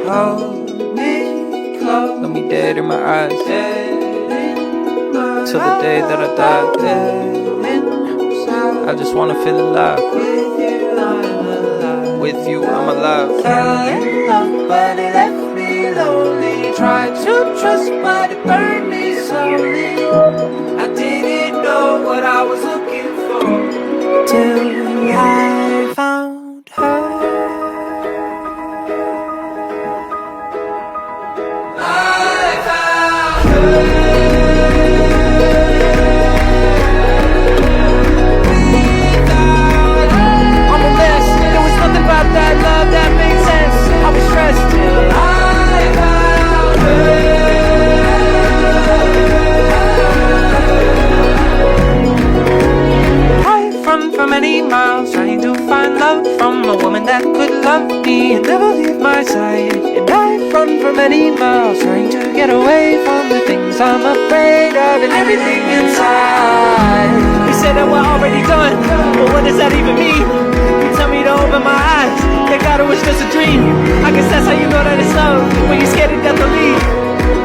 hold me close. Let me dead in my eyes, till the day that I die. I just wanna feel alive. With you, I'm alive. Fell in love, but it left me lonely. Tried to trust, but it burned me slowly. I didn't know what I was looking for till I found her. I found her. That love that made sense. I was stressed till I found her. I've run for many miles trying to find love from a woman that could love me and never leave my side. And I've run for many miles trying to get away from the things I'm afraid of and everything inside. They say that we're already done, but what does that even mean? Tell me to open my eyes, that God, it was just a dream. I guess that's how you know that it's love, when you're scared to death to leave.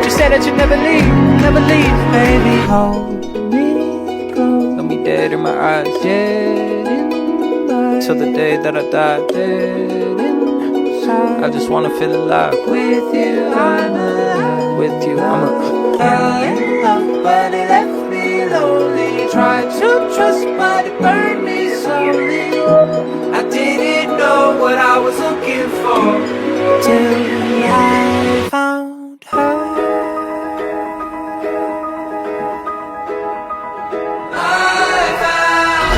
You said that you'd never leave, never leave. Baby, hold me close. Let me dead in my eyes, dead inside. Till the day that I die, dead inside. I just wanna feel alive. With you, I'm alive. With you, I'm alive. Fell in love, but it left me lonely. Tried to trust, but it burned me slowly. I didn't know what I was looking for till I found her. I found her.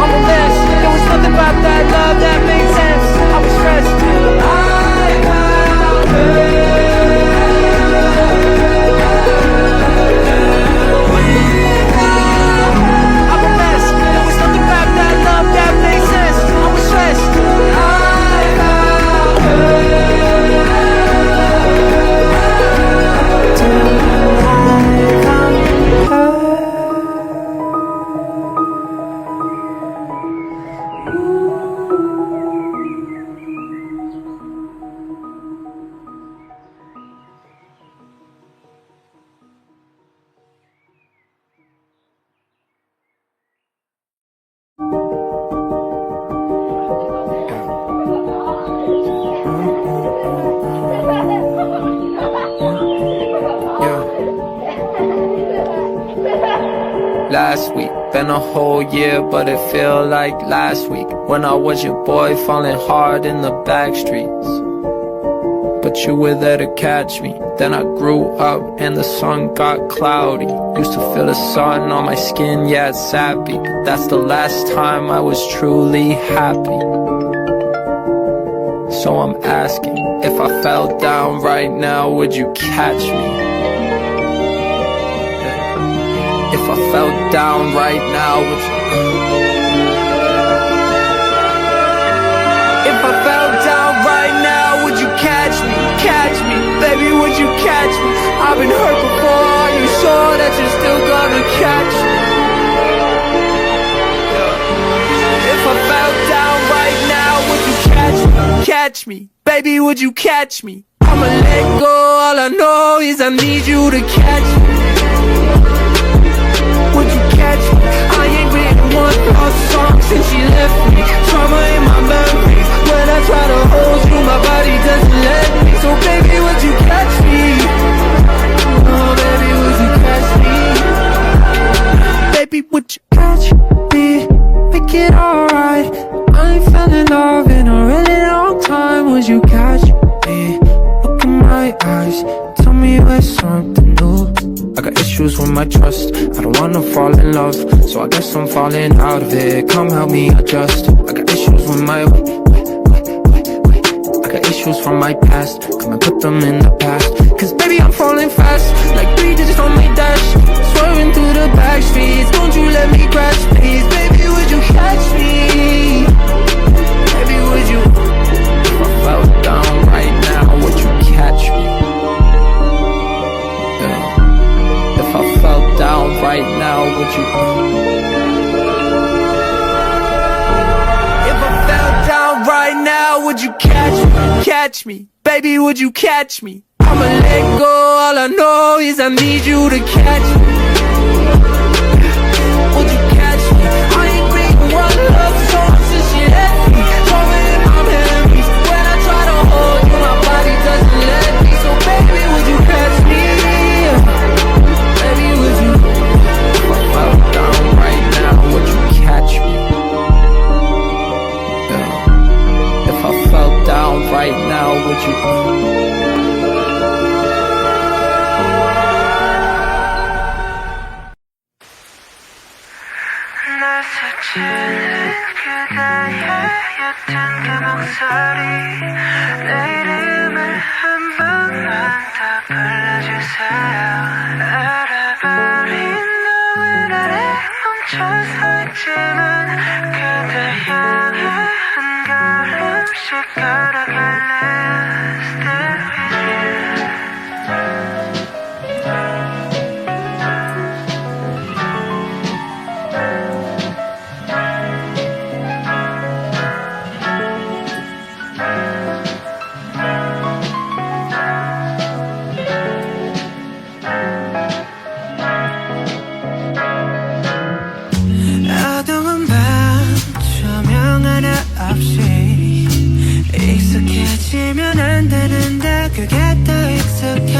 I'm a mess. There was nothing about that love that made sense. I was stressed till I found her. Last week, been a whole year, but it feel like last week when I was your boy falling hard in the back streets. But you were there to catch me. Then I grew up and the sun got cloudy. Used to feel the sun on my skin, yeah, it's sappy. That's the last time I was truly happy. So I'm asking, if I fell down right now, would you catch me? If I fell down right now, would you? If I fell down right now, would you catch me? Catch me, baby, would you catch me? I've been hurt before, are you sure that you're still gonna catch me? If I fell down right now, would you catch me? Catch me, baby, would you catch me? I'ma let go, all I know is I need you to catch me. Would you catch me? I ain't written one lost song since she left me. Trauma in my memories. When I try to hold you, my body doesn't let me. So baby, would you catch me? Oh baby, would you catch me? Baby, would you catch me? Make it alright. I ain't fell in love in a really long time. Would you catch me? Look in my eyes, tell me what's something new. I got issues with my trust, I don't wanna fall in love, so I guess I'm falling out of it. Come help me adjust. I got issues with my I got issues from my past, come and put them in the past. Cause baby, I'm falling fast, like 3 digits on my dash. Swerving through the back streets, don't you let me crash, please. Baby, would you catch me? Baby, would you? If I fell down right now, would you catch me? Yeah. If I fell down right now, would you? you catch me, baby, would you catch me? I'ma let go, all I know is I need you to catch me. Would you catch me? I ain't written one love song since you left me. Throwing in my memories. When I try to hold you, my body doesn't let me. So baby, would you catch me? Baby, would you? If I fell down right now, would you catch me? Yeah. If I fell down right now, would you? 그대의 옅은 그 목소리 내 이름을 한 번만 더 불러주세요 알아버린 노을 아래 멈춰서 있지만 그대 향해 한 걸음씩 걸어갈래 Stay with you 어두운 밤 조명 하나 없이 익숙해지면 안 되는데 그게 더 익숙해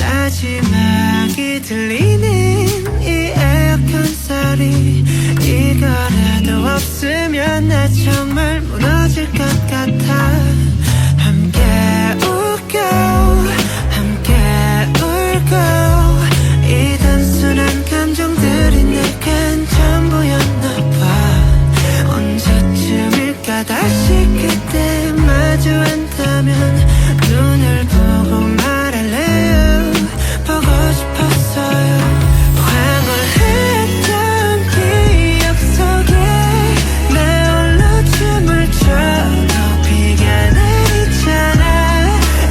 마지막이 들리는 이 에어컨 소리 이거라도 없으면 나 정말 무너질 것 같아 함께 웃고 함께 울고 이 단순한 감정들이 내겐 전부였나봐 언제쯤일까 다시 그때 마주한다면 눈을 보고 말할래요 보고 싶었어요 황홀했던 기억 속에 내 홀로 춤을 춰도 비가 내리잖아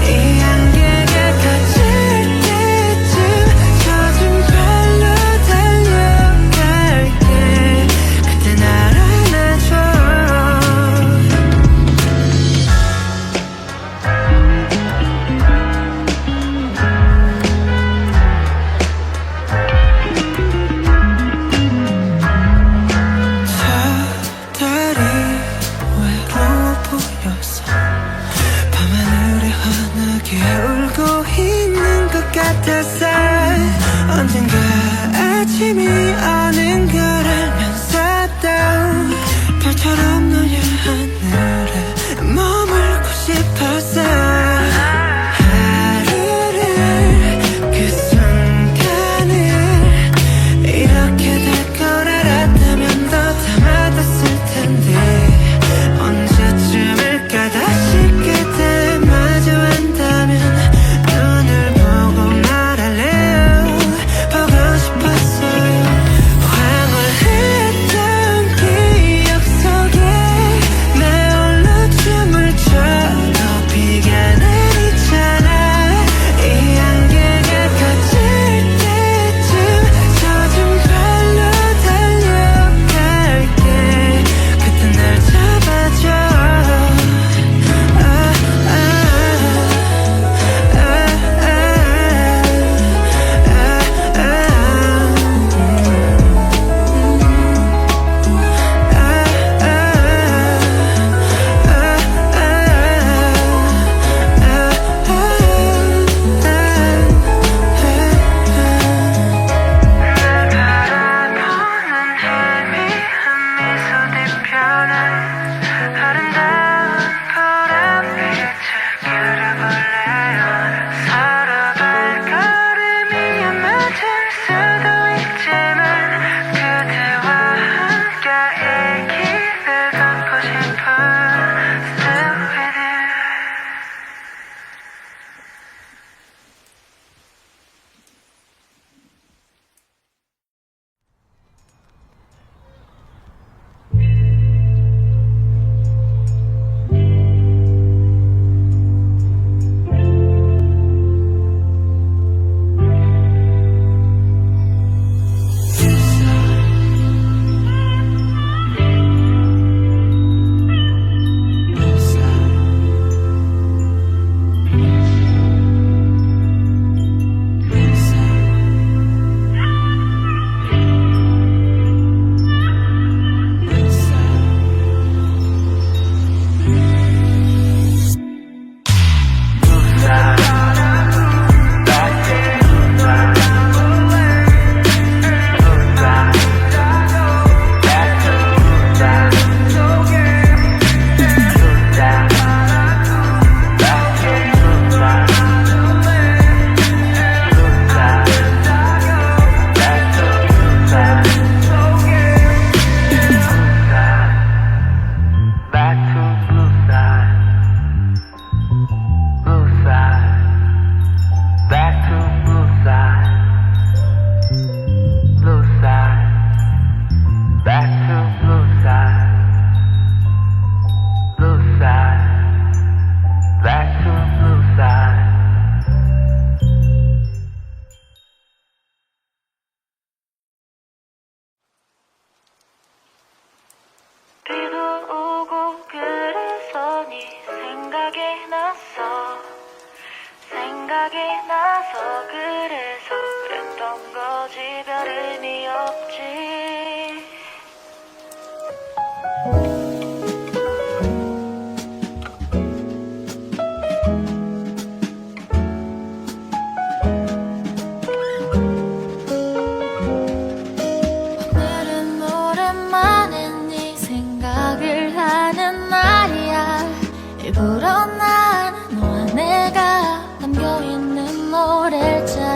이 안개가 걷질 때쯤 젖은 발로 달려갈게 그때 날 안아줘 저 달이 외로워 보여서 밤하늘에 환하게 울고 있는 것 같았어 언젠가 아침이 오는 걸 알면서도 별처럼 노을 하늘에 머물고 싶었어 하루를 그 순간을 이렇게 될 걸 알았다면 더 담아뒀을 텐데 언제쯤일까 다시 그때 마주한다면 눈을 보고 말할래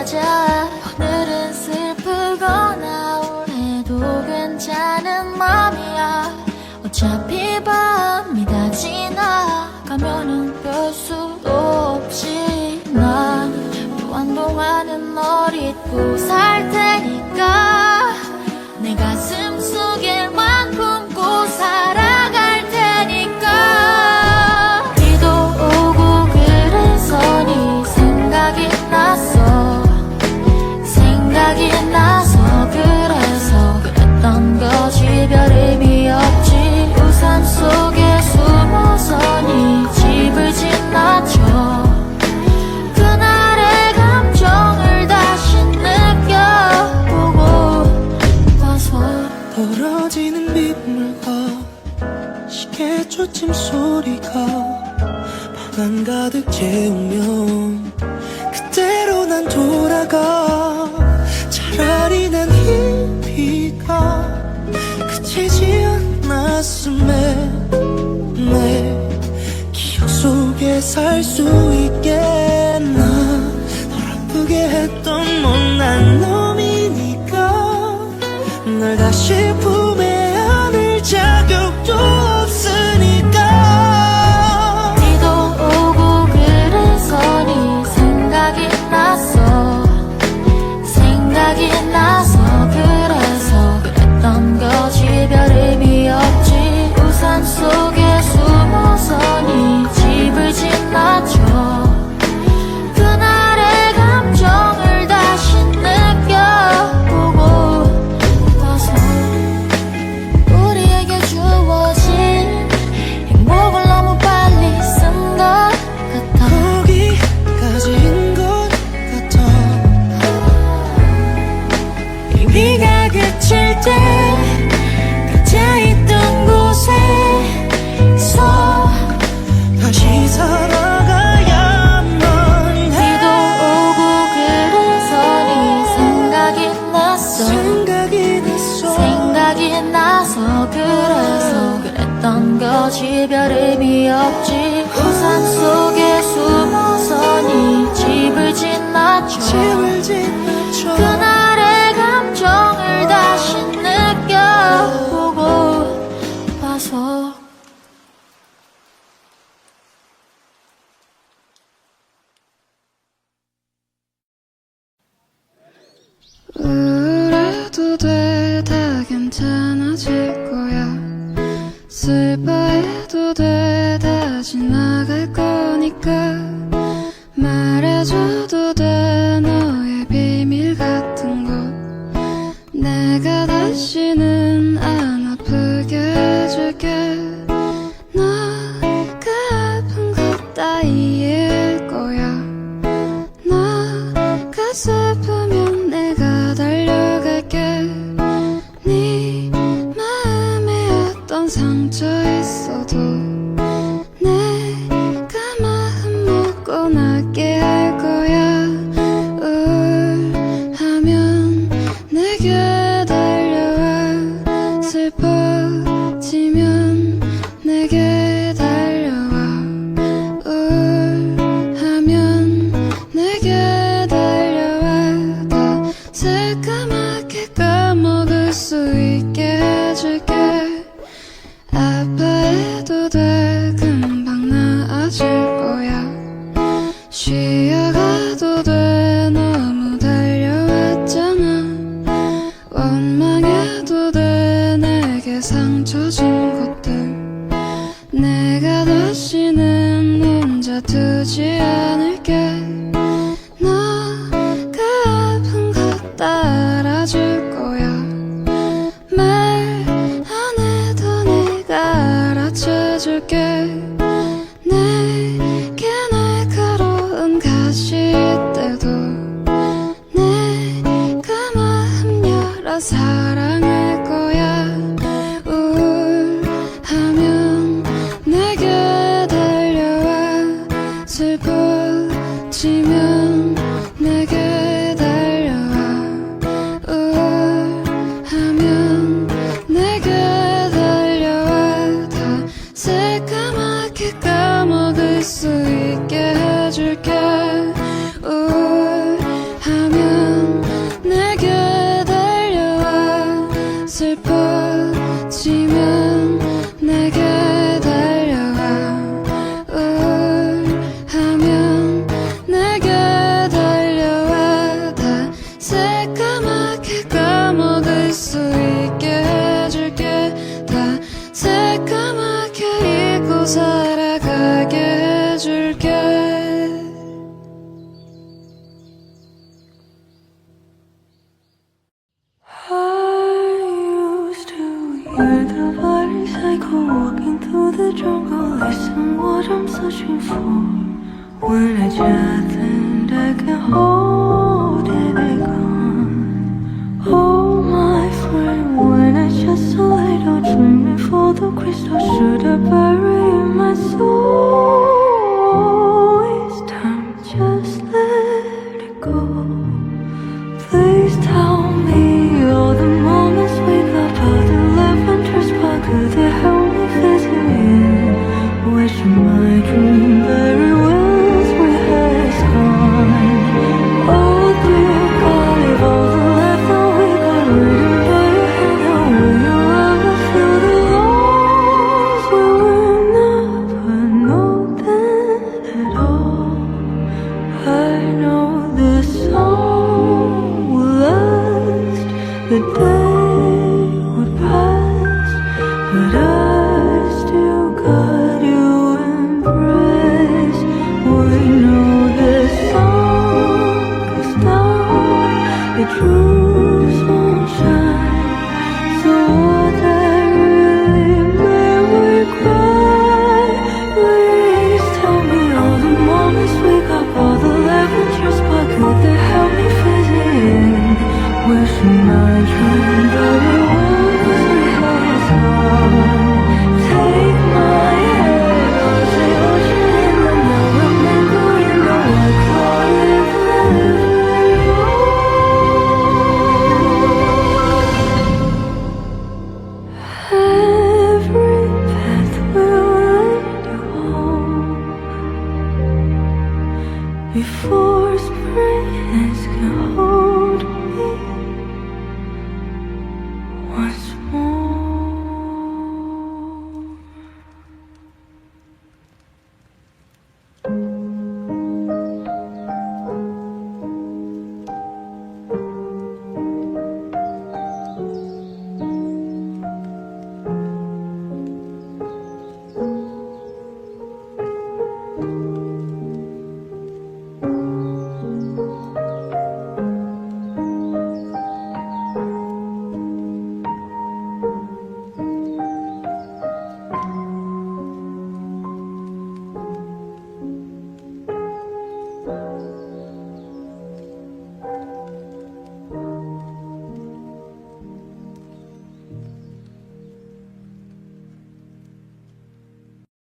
보자. 오늘은 슬프거나 우울해도 괜찮은 맘이야. 어차피 밤이 다 지나가면은 별 수도 없지. 난 한동안은 널 잊고 살 테니까 내 가슴 속에만 품고 살아갈 테니까. 비도 오고 그래서 네 생각이 났어. 생각이 나서 그래서 그랬던 거지. 별 의미 없지. 우산 속에 숨어서 네 집을 지나쳐. 그날의 감정을 다시 느껴보고 와서 떨어지는 빗물과 시계초침 소리가 방 안 가득 채우면 그대로 난 돌아가. 차라리 난 이 비가 그치지 않았음에 내 기억 속에 살 수 있겠나. 널 아프게 했던 못난 놈이니까 널 다시 품에 안을 자격도 없으니까. 비도 오고 그래서 네 생각이 났어. 생각이 나서 그래서 그랬던 거지. 별 의미 없지. 우산 속에 숨어서 네 집을 지나쳐. 그날의 감정을 다시 느껴보고 와서 우리에게 주어진 행복을 너무 빨리 쓴 것 같아. 거기까지인 것 같아. 이 비가 그칠 때 갇혀있던 곳에서 다시 살아가야만 해. 비도 오고 그래서 네 생각이 났어. 생각이 났어. 생각이 나서 그래서 그랬던 거지. 별 의미 없지. 우산 속에 숨어서 네 집을 지나쳐. 집을 지나쳐. 그날의 감정을 다시 느껴보고 와서 우울해도 돼, 다 괜찮아질 거야. 슬퍼해도 돼, 다 지나갈 거니까. 말해줘도 돼, 너의 비밀 같은 것. 내가 다시는 안 아프게 해줄게. 너가 아픈 것 다 이해할 거야. 너가 슬프면 내가 달려갈게. 네 마음에 어떤 상처 있어도 내가 마음 먹고 낫게 할 거야. 우울하면 내게 달려와. 슬퍼지면 내게 달려와. 우울하면 내게 달려와. You're the violent psycho walking through the jungle. Listen what I'm searching for. When I just think I can hold it gone. Oh my friend, when I just a little dreaming for the crystal, should I bury my soul? It's time, just let it go.